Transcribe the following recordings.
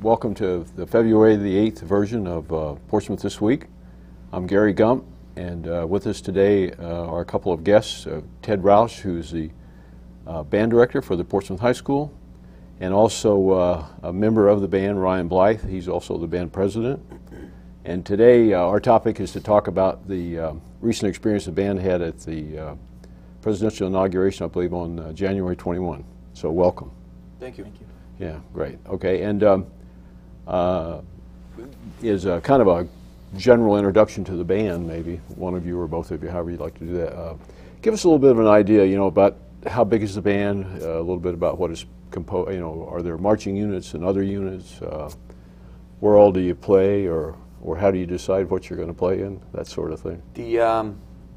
Welcome to the February the 8th version of Portsmouth This Week. I'm Gary Gump, and with us today are a couple of guests. Ted Roush, who's the band director for the Portsmouth High School, and also a member of the band, Ryan Blythe. He's also the band president. And today our topic is to talk about the recent experience the band had at the presidential inauguration, I believe, on January 21. So welcome. Thank you. Thank you. Yeah, great. Okay, and is kind of a general introduction to the band, maybe one of you or both of you, however you'd like to do that. Give us a little bit of an idea, about how big is the band, a little bit about what is composed, are there marching units and other units? Where all do you play, or how do you decide what you're going to play in, that sort of thing? The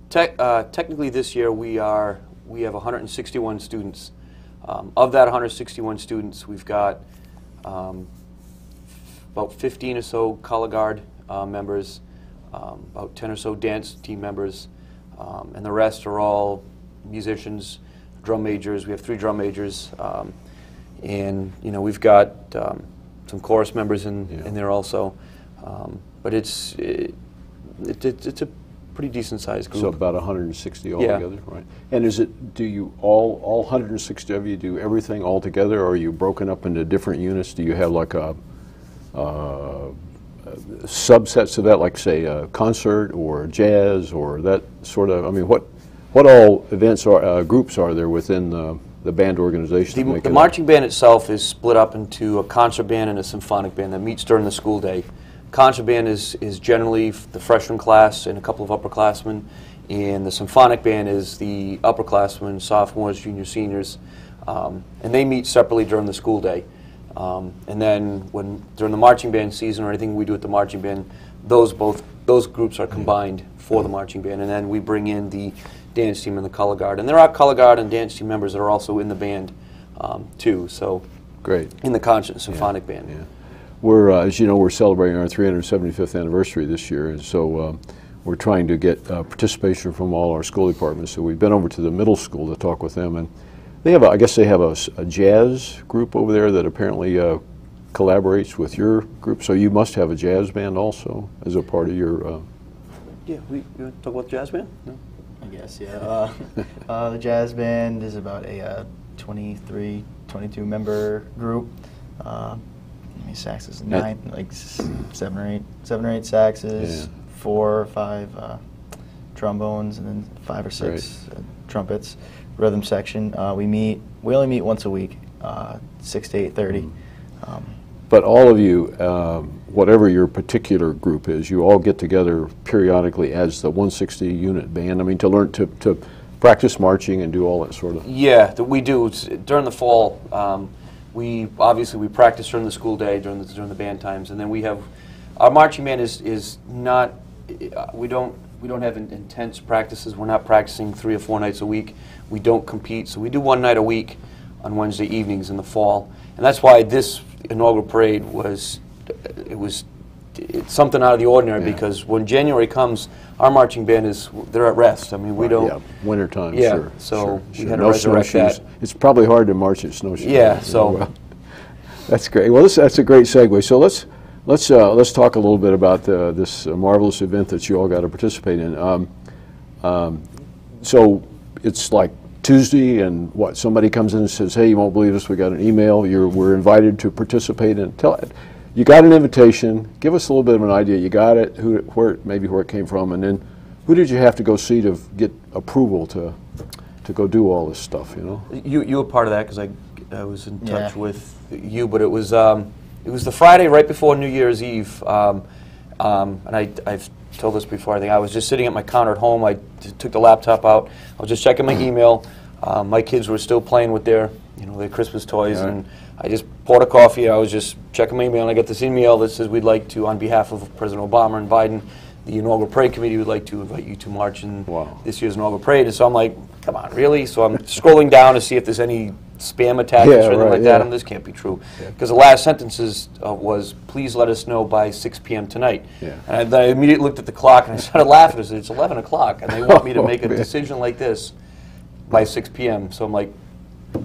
technically this year we have 161 students. Of that 161 students, we've got about 15 or so color guard members, about 10 or so dance team members, and the rest are all musicians, drum majors. We have 3 drum majors, and we've got some chorus members in there also. But it's a pretty decent sized group. So about 160 altogether, right? And do you all 160 of you do everything all together, or are you broken up into different units? Do you have like a subsets of that, like say a concert or jazz or that sort of? I mean, what all events or groups are there within the band organization? The marching band itself is split up into a concert band and a symphonic band that meets during the school day. Concert band is generally the freshman class and a couple of upperclassmen, and the symphonic band is the upperclassmen, sophomores, juniors, seniors, and they meet separately during the school day. And then during the marching band season or anything we do at the marching band, those groups are combined for the marching band, and then we bring in the dance team and the color guard. And there are color guard and dance team members that are also in the band too. So great. In the concert and symphonic band. Yeah. We're, as you know, we're celebrating our 375th anniversary this year, and so we're trying to get participation from all our school departments. So we've been over to the middle school to talk with them, and they have, I guess they have a jazz group over there that apparently collaborates with your group. So you must have a jazz band also as a part of your. Yeah, you want to talk about the jazz band? No? I guess, yeah. The jazz band is about a 23, 22 member group. How many saxes? 9, like 7 or 8 saxes, 4 or 5 trombones, and then 5 or 6 trumpets. Rhythm section. We only meet once a week, 6 to 8:30. But all of you, whatever your particular group is, you all get together periodically as the 160 unit band. I mean, to learn to practice marching and do all that sort of. Yeah, we do. During the fall. We practice during the school day, during the band times, and then we have our marching band is not. We don't have intense practices. We're not practicing 3 or 4 nights a week. We don't compete, so we do 1 night a week on Wednesday evenings in the fall, and that's why this inaugural parade it's something out of the ordinary, because when January comes, our marching band they're at rest. I mean, we don't. Yeah, winter time. Yeah, sure. so sure. We had to no resurrect snowshoes. that. It's probably hard to march in snowshoes. Yeah, so that's great. Well, that's a great segue. So let's talk a little bit about this marvelous event that you all got to participate in. So it's like Tuesday, and what? Somebody comes in and says, "Hey, you won't believe this. We got an email. We're invited to participate in." You got an invitation. Give us a little bit of an idea. You got it. Maybe where it came from, and then who did you have to go see to get approval to go do all this stuff? You were part of that, because I was in touch with you, but it was the Friday right before New Year's Eve, and I've told this before. I think I was just sitting at my counter at home. I took the laptop out. I was just checking my email. My kids were still playing with their Christmas toys, and I just poured a coffee. I was just checking my email, and I got this email that says, "We'd like to, on behalf of President Obama and Biden, the inaugural parade committee would like to invite you to march in this year's inaugural parade." And so I'm like, "Come on, really?" So I'm scrolling down to see if there's any spam attachments or anything like that, and this can't be true, because the last sentence was, "Please let us know by 6 p.m. tonight." And I immediately looked at the clock and I started laughing. I said, "It's 11 o'clock, and they want me to make a decision like this by 6 p.m. So I'm like,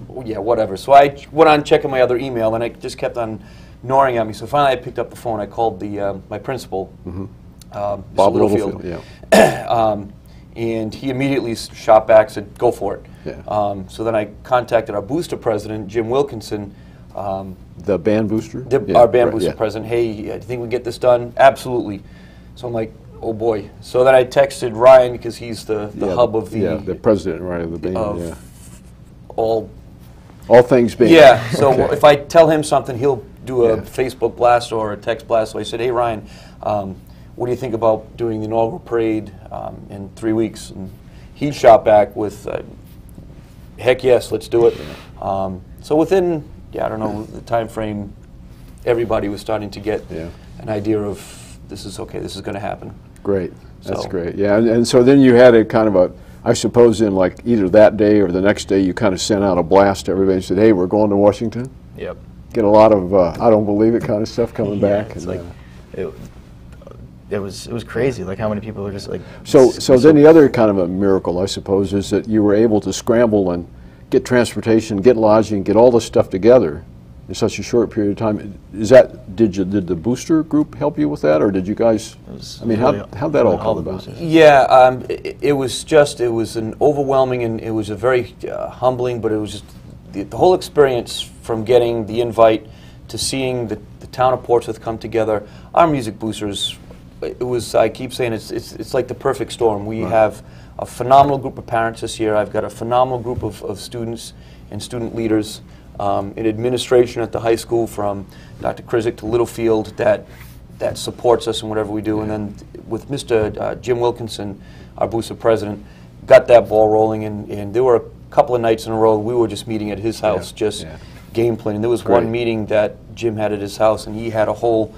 oh, yeah, whatever. So I went on checking my other email, and I just kept on gnawing at me. So finally I picked up the phone. I called my principal, Bob Mr. Littlefield. yeah. And he immediately shot back, said, go for it. Yeah. So then I contacted our booster president, Jim Wilkinson. The band booster? Our band booster president. Hey, do you think we get this done? Absolutely. So I'm like, oh boy. So then I texted Ryan, because he's the hub of the... Yeah, the president, right, of the band, all things band. Yeah, so if I tell him something, he'll do a Facebook blast or a text blast. So I said, hey, Ryan, what do you think about doing the inaugural parade in 3 weeks? And he shot back with, heck yes, let's do it. So within, I don't know, the time frame, everybody was starting to get an idea of this is okay, this is going to happen. Great, that's great. Yeah, and so then you had a kind of a, I suppose in like either that day or the next day, you kind of sent out a blast to everybody and said, hey, we're going to Washington. Yep. Get a lot of I don't believe it kind of stuff coming back. It's and, like, it was crazy, like how many people are just like... So then the other kind of a miracle, I suppose, is that you were able to scramble and get transportation, get lodging, get all this stuff together in such a short period of time. Is that, did the booster group help you with that, or did you guys, I mean, how'd that all come about? Yeah, it was an overwhelming, and it was a very humbling, but it was just the whole experience from getting the invite to seeing the town of Portsmouth come together. Our music boosters, it was, I keep saying, it's like the perfect storm. We have a phenomenal group of parents this year. I've got a phenomenal group of students and student leaders in administration at the high school, from Dr. Krizik to Littlefield, that supports us in whatever we do. And then with Mr. Jim Wilkinson, our booster president, got that ball rolling, and there were a couple of nights in a row we were just meeting at his house, game planning. There was one meeting that Jim had at his house, and he had a whole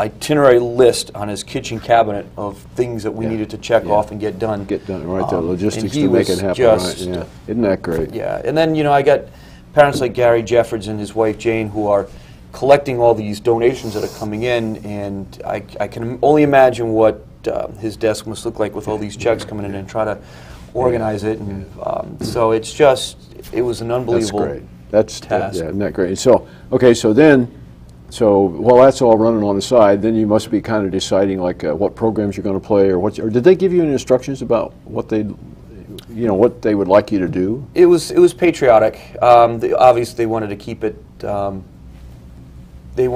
itinerary list on his kitchen cabinet of things that we needed to check off and get done. Right, the logistics to make it happen, right, Isn't that great? Yeah, and then, I got parents like Gary Jeffords and his wife Jane who are collecting all these donations that are coming in, and I can only imagine what his desk must look like with all these checks coming in, and try to organize it. And so it's just, it was an unbelievable task. Isn't that great? So, okay, so then, while that's all running on the side, then you must be kind of deciding like what programs you're going to play, or did they give you any instructions about what what they would like you to do? It was patriotic. Obviously, they wanted to keep it. They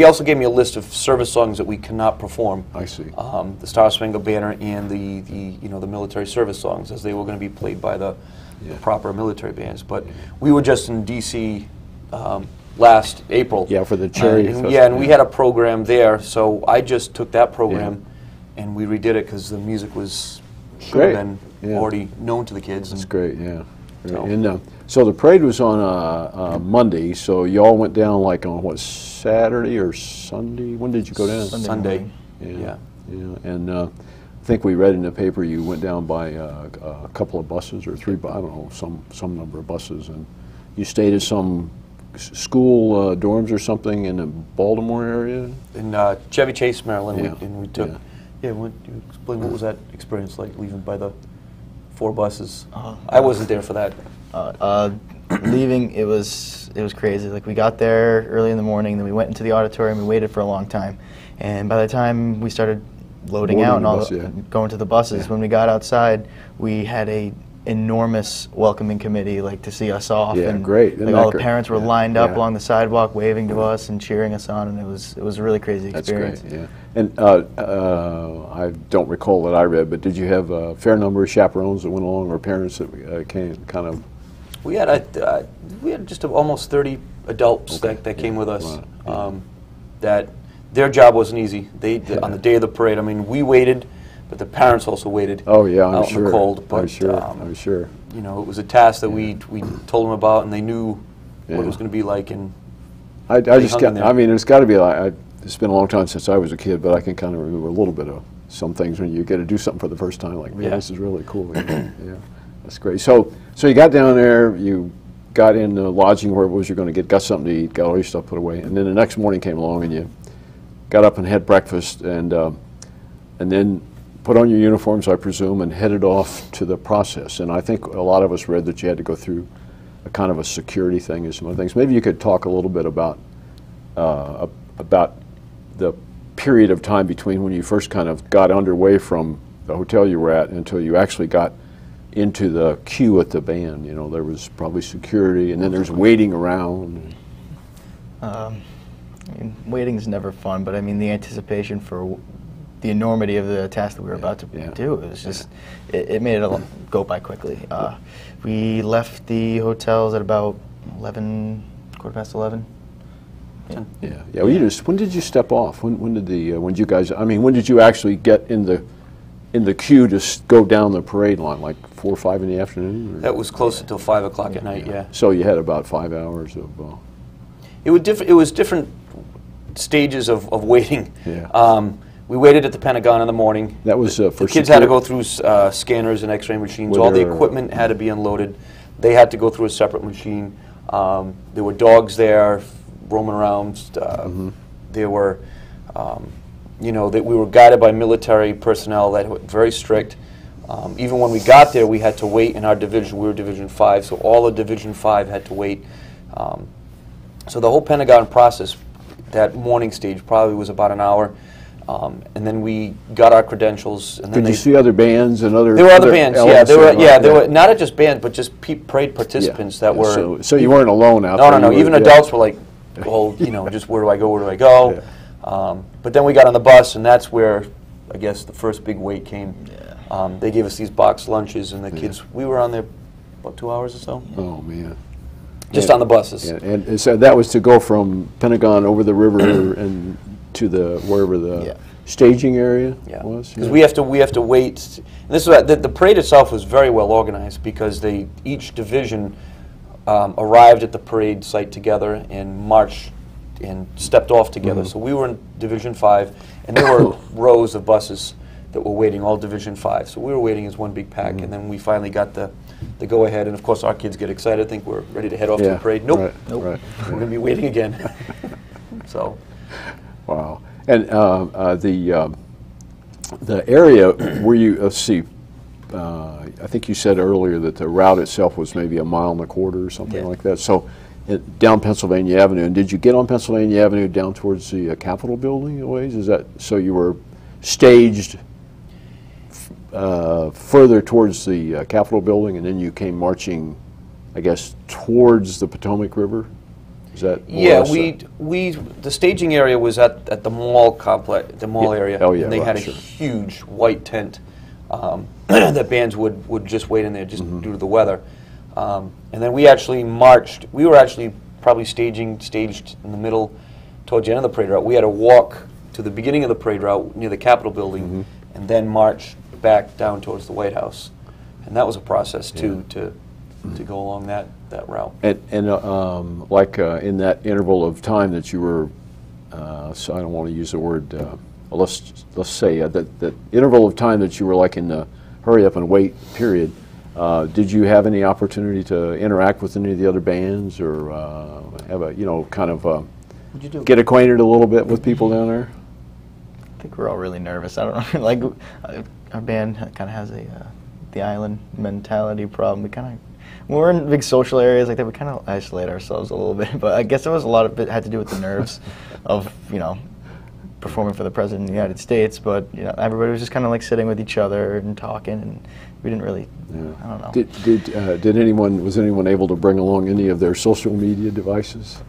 also gave me a list of service songs that we cannot perform. I see. The Star Spangled Banner and the military service songs, as they were going to be played by the proper military bands. But we were just in D.C. Last April. Yeah, for the cherry. And we had a program there, so I just took that program and we redid it because the music was should have been already known to the kids. That's great, yeah. And so the parade was on Monday, so you all went down like on what, Saturday or Sunday? When did you go down? Sunday. Yeah. And I think we read in the paper you went down by a couple of buses, or three, I don't know, some number of buses, and you stayed at some school dorms or something in the Baltimore area? In Chevy Chase, Maryland, and we took. You explain what was that experience like, leaving by the 4 buses? I wasn't there for that. Leaving, it was crazy. Like, we got there early in the morning, then we went into the auditorium, we waited for a long time, and by the time we started loading out and going to the buses, when we got outside, we had a enormous welcoming committee, like, to see us off. Yeah, and great. Like, all the parents were lined up along the sidewalk, waving to us and cheering us on, and it was a really crazy experience. That's great. Yeah. And I don't recall that I read, but did you have a fair number of chaperones that went along, or parents that came kind of? We had just almost 30 adults that came with us. That their job wasn't easy. On the day of the parade, I mean, we waited, but the parents also waited. Oh yeah, I'm out sure. in the cold. But, I'm sure. It was a task that we told them about, and they knew what it was going to be like. And I mean, it's got to be like, it's been a long time since I was a kid, but I can kind of remember a little bit of some things when you get to do something for the first time. Like, man, this is really cool. Yeah, that's great. So you got down there, you got in the lodging where it was you're going to get, got something to eat, got all your stuff put away, and then the next morning came along and you got up and had breakfast, and then put on your uniforms, I presume, and headed off to the process. And I think a lot of us read that you had to go through a kind of a security thing and some other things. Maybe you could talk a little bit about about the period of time between when you first kind of got underway from the hotel you were at until you actually got into the queue at the band. You know, there was probably security, and then there's waiting around. I mean, waiting is never fun, but I mean, the anticipation for the enormity of the task that we were about to do, it was just, it made it go by quickly. We left the hotels at about 11, quarter past 11. Yeah. Well, when did you step off? When did you guys? I mean, when did you actually get in the queue to go down the parade line? Like 4 or 5 in the afternoon? Or? That was close until 5 o'clock at night. Yeah. So you had about 5 hours of. It was different stages of waiting. Yeah. We waited at the Pentagon in the morning. That was for the kids had to go through scanners and X-ray machines. All the equipment had to be unloaded. They had to go through a separate machine. There were dogs there roaming around. There were, you know, that we were guided by military personnel that were very strict. Even when we got there, we had to wait in our division. We were Division 5, so all of Division 5 had to wait. So the whole Pentagon process, that morning stage, probably was about an hour. And then we got our credentials. And then Did you see other bands and other? There were other bands. Yeah, there were. Yeah, there yeah. were not just bands, but just parade participants that were. So you weren't alone out there. No. Even adults were like, well, you know, just where do I go? Where do I go? Yeah. But then we got on the bus, and that's where I guess the first big wait came. Yeah. They gave us these boxed lunches, and the kids. We were on there about 2 hours or so. Oh man. Just on the buses. Yeah. And so that was to go from Pentagon over the river and to the wherever the staging area was. Because we have to wait. And this is the parade itself was very well organized because each division arrived at the parade site together and marched and stepped off together. So we were in Division 5, and there were rows of buses that were waiting, all Division 5. So we were waiting as one big pack, and then we finally got the go-ahead. And of course, our kids get excited, think we're ready to head off to the parade. Nope, nope, we're going to be waiting again. So, wow. And the area where you let's see, I think you said earlier that the route itself was maybe 1.25 miles or something like that. So down Pennsylvania Avenue, and did you get on Pennsylvania Avenue down towards the Capitol building a ways? Is that so you were staged further towards the Capitol building, and then you came marching, I guess, towards the Potomac River? Is that the staging area was at the mall complex, the mall area. Oh yeah, and they had a huge white tent that bands would just wait in there just due to the weather. And then we actually marched. We were actually probably staged in the middle towards the end of the parade route. We had to walk to the beginning of the parade route near the Capitol building and then march back down towards the White House. And that was a process too to go along that route. And like in that interval of time that you were, so I don't want to use the word, let's say that interval of time that you were like in the hurry up and wait period, did you have any opportunity to interact with any of the other bands or have a, you know, kind of get acquainted a little bit with people down there? I think we're all really nervous. I don't know, like our band kind of has the island mentality problem. We kind of, when we're in big social areas like that, we kind of isolate ourselves a little bit. But I guess it was a lot of it had to do with the nerves of, you know, performing for the President of the United States. But, you know, everybody was just kind of like sitting with each other and talking, and we didn't really, I don't know. Was anyone able to bring along any of their social media devices?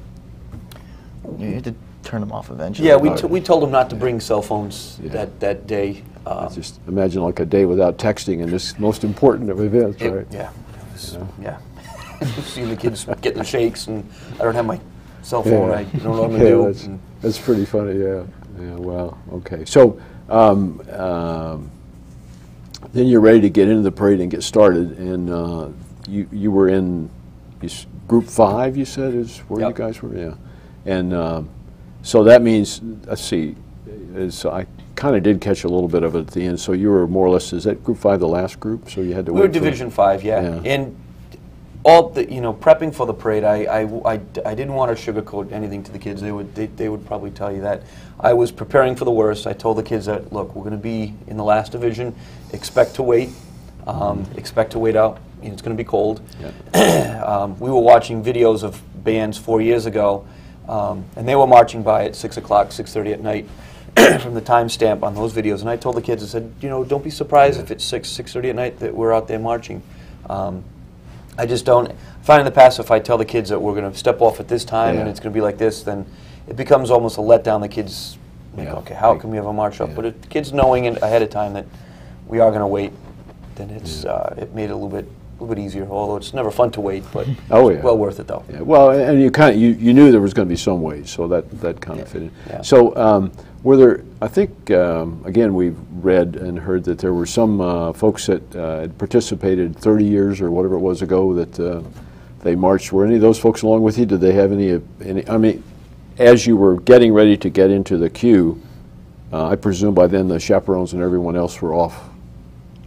You had to turn them off eventually. Yeah, we told them not to bring cell phones that day. Just imagine like a day without texting in this most important of events, right? Yeah. Seeing the kids getting the shakes, and I don't have my cell phone. I don't know what I'm going to do. That's pretty funny, yeah. Wow, okay. So then you're ready to get into the parade and get started, and you were in Group 5, you said, is where you guys were? Yeah. And so that means, let's see, I kind of did catch a little bit of it at the end. So you were more or less, is that Group 5 the last group? So you had to wait. We were Division 5, yeah. And all the, you know, prepping for the parade, I didn't want to sugarcoat anything to the kids. They would probably tell you that. I was preparing for the worst. I told the kids that, look, we're going to be in the last division. Expect to wait. Expect to wait out. It's going to be cold. Yeah. We were watching videos of bands 4 years ago And they were marching by at 6 o'clock, 6:30 at night from the timestamp on those videos. And I told the kids, I said, you know, don't be surprised if it's 6:30 at night that we're out there marching. I just don't find in the past if I tell the kids that we're going to step off at this time and it's going to be like this, then it becomes almost a letdown. The kids think, okay, how can we have a march up? But if the kids knowing ahead of time that we are going to wait, then it's it made it a little bit easier. Although it's never fun to wait, but it's well worth it though. Yeah. Well, and you knew there was going to be some wait, so that kind of fit in. Yeah. So were there? I think again we've read and heard that there were some folks that had participated 30 years or whatever it was ago that they marched. Were any of those folks along with you? Did they have any? I mean, as you were getting ready to get into the queue, I presume by then the chaperones and everyone else were off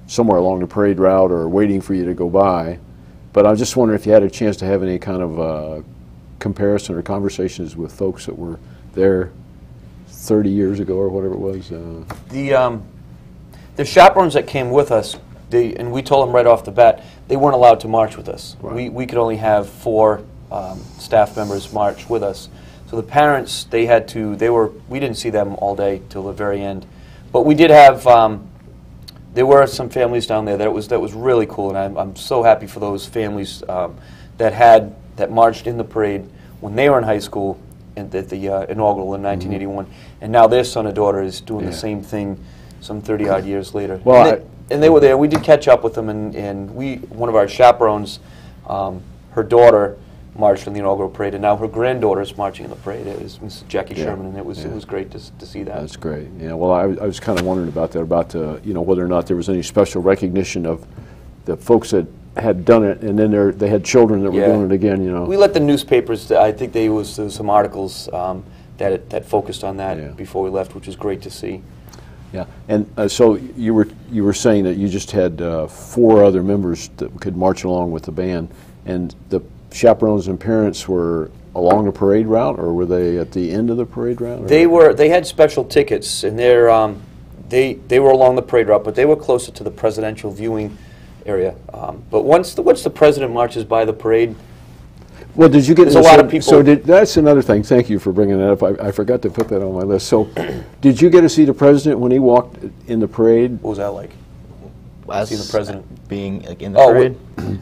somewhere along the parade route or waiting for you to go by. But I was just wondering if you had a chance to have any kind of comparison or conversations with folks that were there 30 years ago or whatever it was. The chaperones that came with us, and we told them right off the bat, they weren't allowed to march with us. Right. We could only have 4 staff members march with us. So the parents, they had to, we didn't see them all day till the very end. But we did have, there were some families down there that was really cool, and I'm so happy for those families that marched in the parade when they were in high school at the inaugural in 1981, and now their son or daughter is doing the same thing some 30-odd years later. Well, and they were there. We did catch up with them, and one of our chaperones, her daughter marched in the inaugural parade, and now her granddaughter is marching in the parade. It was Mrs. Jackie Sherman, and it was great to see that. That's great. Yeah. Well, I was kind of wondering about that, about you know, whether or not there was any special recognition of the folks that had done it, and then they had children that were doing it again. You know, we let the newspapers. I think there was some articles that focused on that before we left, which was great to see. Yeah, and so you were saying that you just had 4 other members that could march along with the band, and the chaperones and parents were along the parade route, or were they at the end of the parade route? Or? They had special tickets, and they were along the parade route, but they were closer to the presidential viewing area. But once the president marches by the parade, well, did you get a lot of people? So that's another thing. Thank you for bringing that up. I forgot to put that on my list. So, did you get to see the president when he walked in the parade? What was that like? Seeing the president being like in the parade,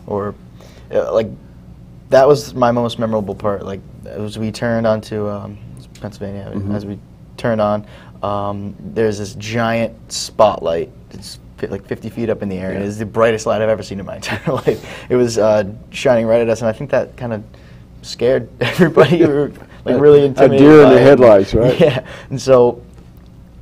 or like that was my most memorable part. Like as we turned onto Pennsylvania, as we turned on, there's this giant spotlight. It's like 50 feet up in the air, and it is the brightest light I've ever seen in my entire life. It was shining right at us, and I think that kind of scared everybody. We were like really intimidated. A deer in the headlights, right? Yeah, and so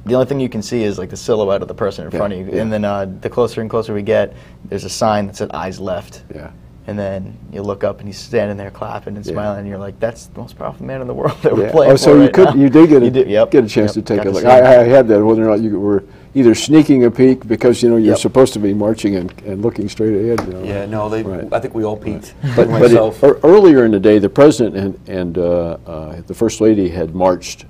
the only thing you can see is like the silhouette of the person in front of you, and then the closer and closer we get, there's a sign that said "Eyes Left." Yeah. And then you look up and he's standing there clapping and smiling, and you're like, "That's the most powerful man in the world that we're playing." Oh, so you could, you did get a chance to take a look. I had that, whether or not you were either sneaking a peek because you're supposed to be marching and looking straight ahead. You know. Yeah, no, I think we all peeked. But earlier in the day, the president and the first lady had marched.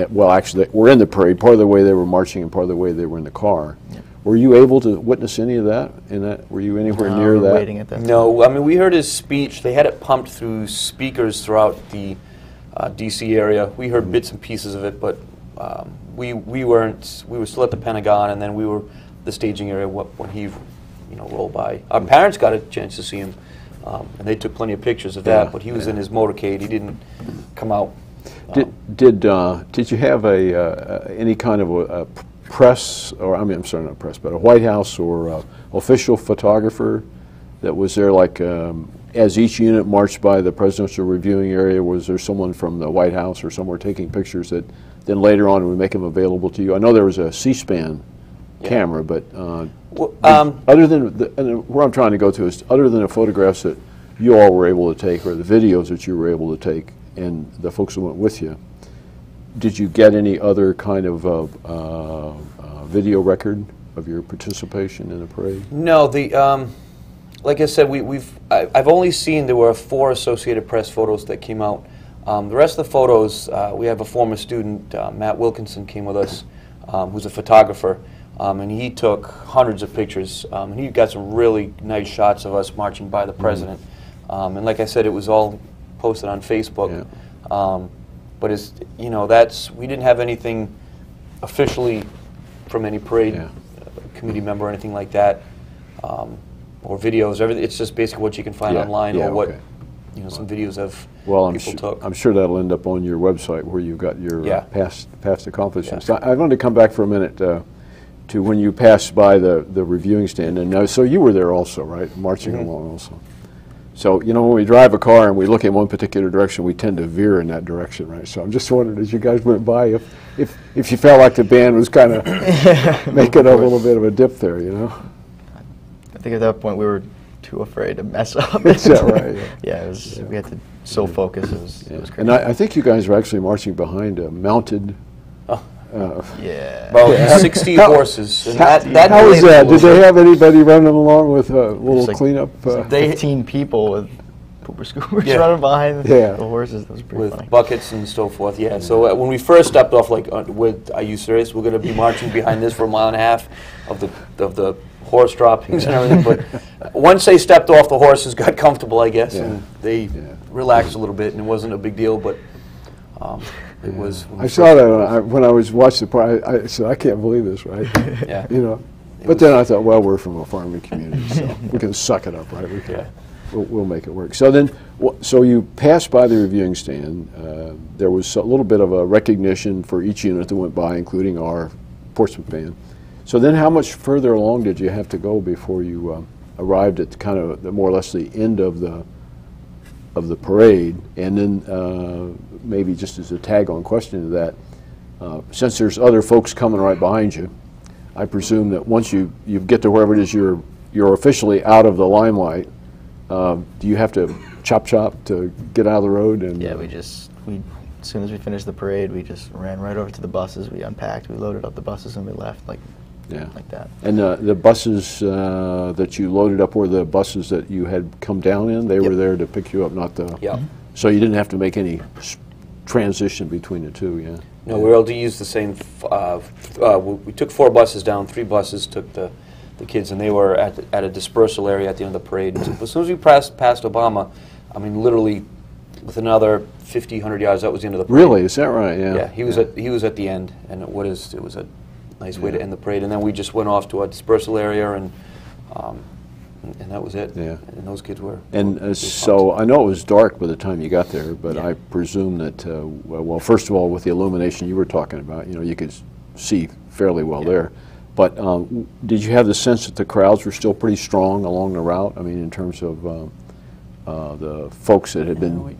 Well, actually, they were in the parade. Part of the way they were marching, and part of the way they were in the car. Were you able to witness any of that? Were you anywhere near that? Waiting at that. No, I mean we heard his speech. They had it pumped through speakers throughout the D.C. area. We heard bits and pieces of it, but we weren't. We were still at the Pentagon, and then we were the staging area when he, rolled by. Our parents got a chance to see him, and they took plenty of pictures of that. But he was in his motorcade. He didn't come out. Did you have any kind of a press, or I'm sorry, not press, but a White House or official photographer that was there, like as each unit marched by the presidential reviewing area? Was there someone from the White House or somewhere taking pictures that then later on would make them available to you? I know there was a C-SPAN camera, but other than where I'm trying to go to is, other than the photographs that you all were able to take or the videos that you were able to take and the folks who went with you, did you get any other kind of video record of your participation in the parade? No, like I said, I've only seen there were 4 Associated Press photos that came out. The rest of the photos, we have a former student, Matt Wilkinson, came with us, who's a photographer, and he took hundreds of pictures, and he got some really nice shots of us marching by the president. And like I said, it was all posted on Facebook. But it's, you know, that's, we didn't have anything officially from any parade committee member or anything like that, or videos. Everything. It's just basically what you can find online, or what you know, some videos of people took. I'm sure that'll end up on your website where you've got your past accomplishments. I wanted to come back for a minute to when you passed by the reviewing stand, and so you were there also, right, marching along also. So, you know, when we drive a car and we look in one particular direction, we tend to veer in that direction, right? So I'm just wondering, as you guys went by, if you felt like the band was kind of making a little bit of a dip there, you know? I think at that point we were too afraid to mess up. Is that right? Yeah, it was. We had to so focus. It was crazy. And I think you guys were actually marching behind a mounted. About 60 horses. And that how was that? Did they have anybody running along with a little cleanup? They 15 people with pooper scoopers running behind the horses. That was pretty funny. With buckets and so forth. Yeah. So when we first stepped off, like, are you serious? We're going to be marching behind this for a mile and a half of the horse droppings and everything. But once they stepped off, the horses got comfortable, I guess, and they relaxed a little bit, and it wasn't a big deal. But it was. I saw that when I was watching the part. I said, I can't believe this, right? You know. But then I thought, well, we're from a farming community, so we can suck it up, right? We can, we'll make it work. So then, so you passed by the reviewing stand. There was a little bit of a recognition for each unit that went by, including our Portsmouth band. So then, how much further along did you have to go before you arrived at kind of more or less the end of the parade? And then maybe just as a tag-on question to that, since there's other folks coming right behind you, I presume that once you get to wherever it is you're officially out of the limelight, do you have to chop to get out of the road? And yeah, as soon as we finished the parade, we just ran right over to the buses. We unpacked, we loaded up the buses, and we left like that. And the buses that you loaded up were the buses that you had come down in? They were there to pick you up, not the... So you didn't have to make any transition between the two, No, we were able to use the same... we took 4 buses down, 3 buses took the kids, and they were at a dispersal area at the end of the parade. As soon as we passed Obama, I mean, literally, with another 50, 100 yards, that was the end of the parade. Really? Is that right? Yeah. Yeah, he was at the end, and it was a nice way to end the parade. And then we just went off to our dispersal area, and that was it. Yeah. And those kids were. And so I know it was dark by the time you got there, but I presume that well, first of all, with the illumination you were talking about, you know, you could see fairly well there. But did you have the sense that the crowds were still pretty strong along the route? I mean, in terms of the folks that had been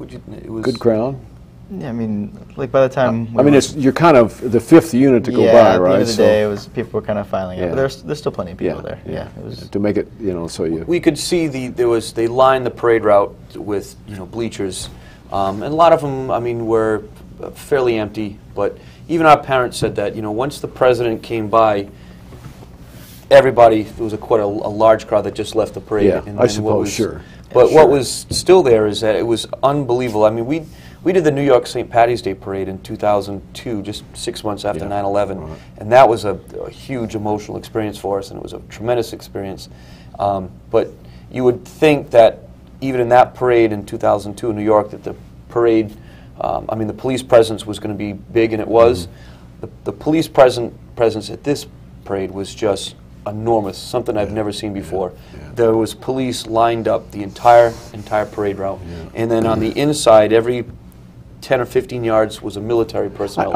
good crowd? Yeah, I mean, like by the time... I mean, you're kind of the 5th unit to go by, right? At the end of the day, people were kind of filing up. But there's still plenty of people there. Yeah, it was to make it, you know, so you... We could see they lined the parade route with, you know, bleachers. And a lot of them, I mean, were fairly empty. But even our parents said that, you know, once the president came by, everybody, there was quite a large crowd that just left the parade. Yeah, I suppose, sure. But what was still there is that it was unbelievable. I mean, we did the New York St. Patty's Day Parade in 2002, just 6 months after 9/11, and that was a huge emotional experience for us, and it was a tremendous experience. But you would think that even in that parade in 2002 in New York, that the parade, I mean, the police presence was going to be big, and it was. The police presence at this parade was just enormous, something I've never seen before. There was police lined up the entire parade route, and then on the inside, every 10 or 15 yards was a military personnel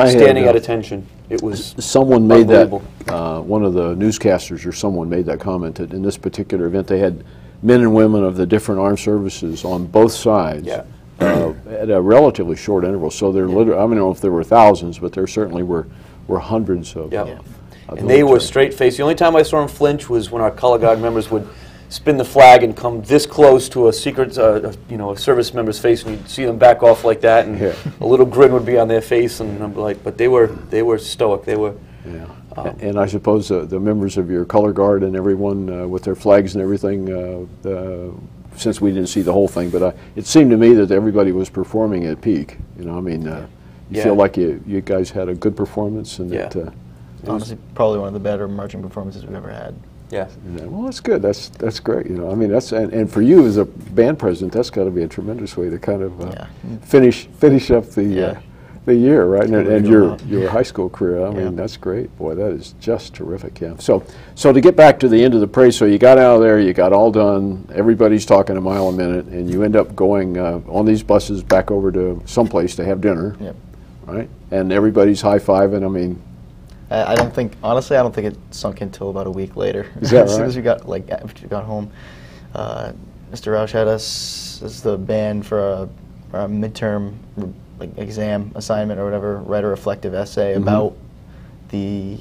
standing at attention. It was someone made that, one of the newscasters or someone made that comment that in this particular event they had men and women of the different armed services on both sides at a relatively short interval. So there literally, I don't know if there were thousands, but there certainly were hundreds of and they were straight-faced. The only time I saw them flinch was when our color guard members would spin the flag and come this close to a secret, you know, a service member's face, and you'd see them back off like that, and a little grin would be on their face, and I'm like, but they were stoic. They were. And I suppose the members of your color guard and everyone with their flags and everything, since we didn't see the whole thing, but it seemed to me that everybody was performing at peak. You know, I mean, you feel like you guys had a good performance, and that. Honestly, probably one of the better marching performances we've ever had. Yeah. Well, that's good. That's great. You know, I mean, and for you as a band president, that's got to be a tremendous way to kind of finish up the year, right? And your high school career. I mean, that's great. Boy, that is just terrific. Yeah. So to get back to the end of the parade, so you got out of there, you got all done. Everybody's talking a mile a minute, and you end up going on these buses back over to someplace to have dinner. Yep. Right. And everybody's high-fiving. I mean, I don't think, honestly, I don't think it sunk in until about a week later. Is that As soon right? as we got, like, after we got home, Mr. Roush had us as the band for a midterm exam assignment or whatever, write a reflective essay about the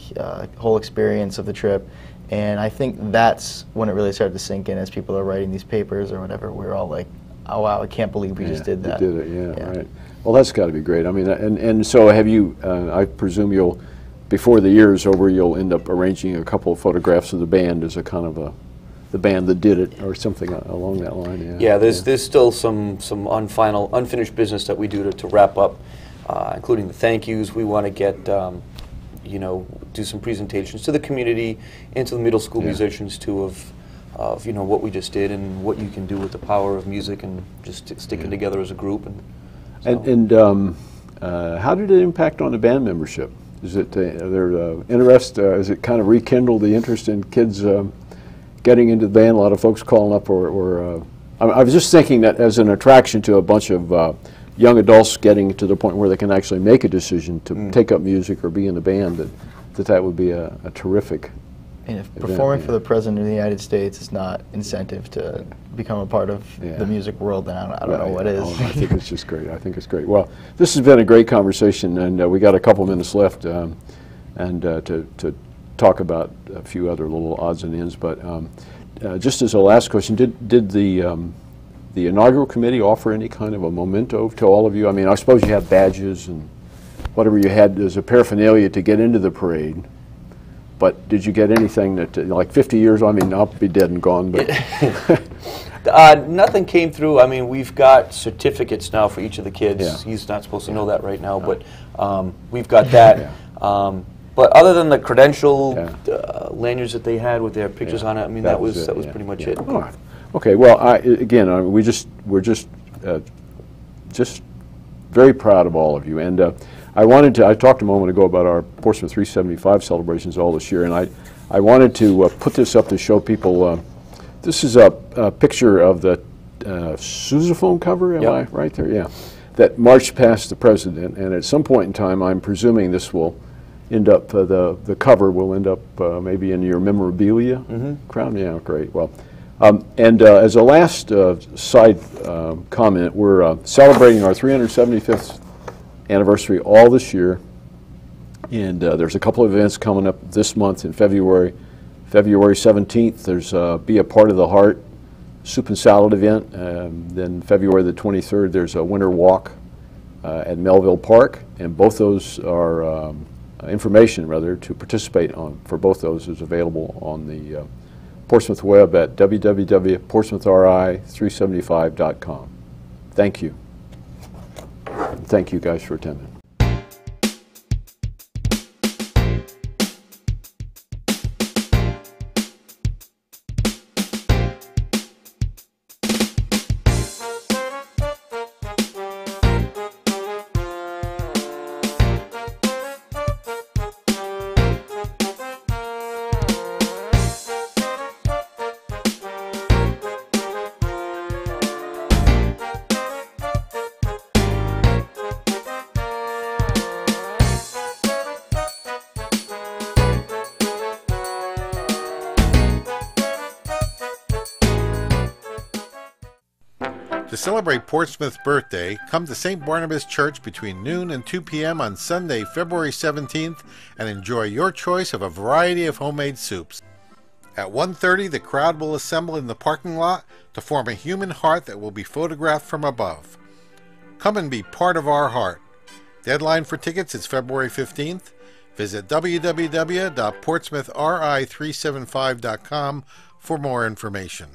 whole experience of the trip. And I think that's when it really started to sink in as people are writing these papers or whatever. We're all like, oh, wow, I can't believe we just did that. You did it, right. Well, that's got to be great. I mean, and so have you, I presume you'll, before the year is over, you'll end up arranging a couple of photographs of the band as a kind of the band that did it, or something along that line. Yeah, there's still some unfinished business that we do to wrap up, including the thank yous. We want to get, you know, do some presentations to the community and to the middle school musicians too of you know what we just did and what you can do with the power of music and just sticking together as a group. And how did it impact on the band membership? Is it is it kind of rekindled the interest in kids getting into the band? A lot of folks calling up, or I was just thinking that as an attraction to a bunch of young adults getting to the point where they can actually make a decision to take up music or be in the band, that would be a terrific. And if performing for the President of the United States is not incentive to become a part of the music world, then I don't know what is. Oh, I think it's just great. I think it's great. Well, this has been a great conversation, and we got a couple minutes left and to talk about a few other little odds and ends. But just as a last question, did the inaugural committee offer any kind of a memento to all of you? I mean, I suppose you have badges and whatever you had as a paraphernalia to get into the parade. But did you get anything that, like 50 years, I mean, I'll be dead and gone, but... Nothing came through. I mean, we've got certificates now for each of the kids. Yeah. He's not supposed to know that right now, but we've got that. But other than the credential lanyards that they had with their pictures on it, I mean, that was pretty much it. All right. Okay, well, again, we're just very proud of all of you. And I talked a moment ago about our Portsmouth 375 celebrations all this year, and I wanted to put this up to show people. This is a picture of the sousaphone cover, am I right there? Yeah, that marched past the president, and at some point in time, I'm presuming this will end up, the cover will end up maybe in your memorabilia crown. Yeah, great. Well, and as a last side comment, we're celebrating our 375th anniversary all this year, and there's a couple of events coming up this month in February. February 17th, there's Be a Part of the Heart Soup and Salad event. Then February the 23rd, there's a winter walk at Melville Park, and both those are information, rather, to participate on for both those is available on the Portsmouth web at www.portsmouthri375.com. Thank you. Thank you guys for attending. To celebrate Portsmouth's birthday, come to St. Barnabas Church between noon and 2 p.m. on Sunday, February 17th, and enjoy your choice of a variety of homemade soups. At 1:30, the crowd will assemble in the parking lot to form a human heart that will be photographed from above. Come and be part of our heart. Deadline for tickets is February 15th. Visit www.portsmouthri375.com for more information.